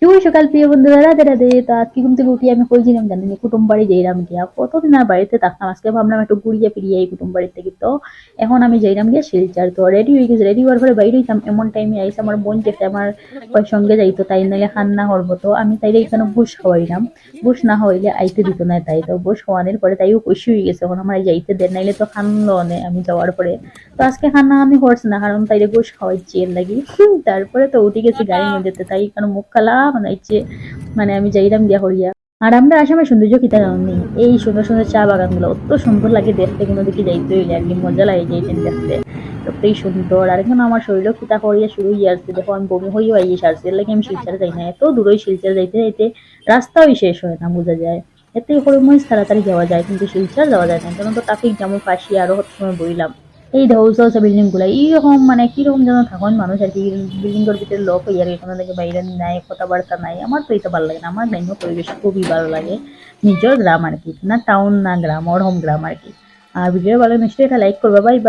শুভ সকাল প্রিয় বন্ধুরা, রাধে রাধে। তো আজকে ঘুম থেকে উঠি আমি কইছিলাম জানি কুটুম বাড়ি যাইরাম গিয়া, কতদিন আর বাড়িতে থাকতাম, আজকে ভাবলাম একটু ঘুরিয়ে ফিরিয়ে এই কুটুম বাড়ি থেকে। তো এখন আমি যাইরাম গিয়া শিলচর। তো রেডি হয়ে গেছি, রেডি হওয়ার পরে বাইরে হইতাম, এমন টাইমে আইসা আমার বোন যেতে আমার সঙ্গে যাইতো, তাই নাইলে খান্না করবো। তো আমি তাইলে এখানে বুস খাওয়াইলাম, বুস না হইলে আইতে দিত না, তাই তো বুস খাওয়ানোর পরে তাইও খুশি হয়ে গেছে, এখন আমার যাইতে দেন, নাইলে তো খানলো না আমি যাওয়ার পরে। তো আজকে খান্না আমি করছি না, কারণ তাইলে বুস খাওয়াইছি এর লাগি। তারপরে তো উঠে গেছি গাড়ির মধ্যে, তাই কারণ মুখ খালা মানে ইচ্ছে, মানে আমি যাইরাম গিয়া হরিয়া। আর আমরা আসামের সৌন্দর্য কিতা কারণে, এই সুন্দর সুন্দর চা বাগান গুলো অত সুন্দর লাগে দেখতে, কোনো দিকে যাইতে হইলে আর কি মজা লাগে যাইতেন দেখতে, সত্যিই সুন্দর। আর এখন আমার শরীরও কিতা করিয়া শুরু হয়ে আসছে, দেখো আমি বমি হইয়া আইয়ে সারছি, এর লাগে আমি শিলচরে যাই না, এত দূরই শিলচর যাইতে যাইতে রাস্তাও শেষ হয় না বোঝা যায়। এতে করে মই তাড়াতাড়ি যাওয়া যায়, কিন্তু শিলচর যাওয়া যায় না, কারণ তো ট্রাফিক জ্যামও ফাঁসি আরো হত সময় বইলাম। এই দেখো উঁচা উঁচা বিল্ডিং গুলা এইরকম, মানে কিরকম যেন থাকুন মানুষ আর কি, বিল্ডিং এর ভিতরে লক হইয়া আর এখানে থেকে বাইরে নাই, কথাবার্তা নাই। আমার তো এটা ভালো লাগে না, আমার গ্রাম্য পরিবেশ খুবই ভালো লাগে, নিজের গ্রাম আর কি, না টাউন না গ্রাম, ওর হোম গ্রাম আর কি। আর ভিডিও ভালো নিশ্চয়ই এটা লাইক করবা, বাই বাই।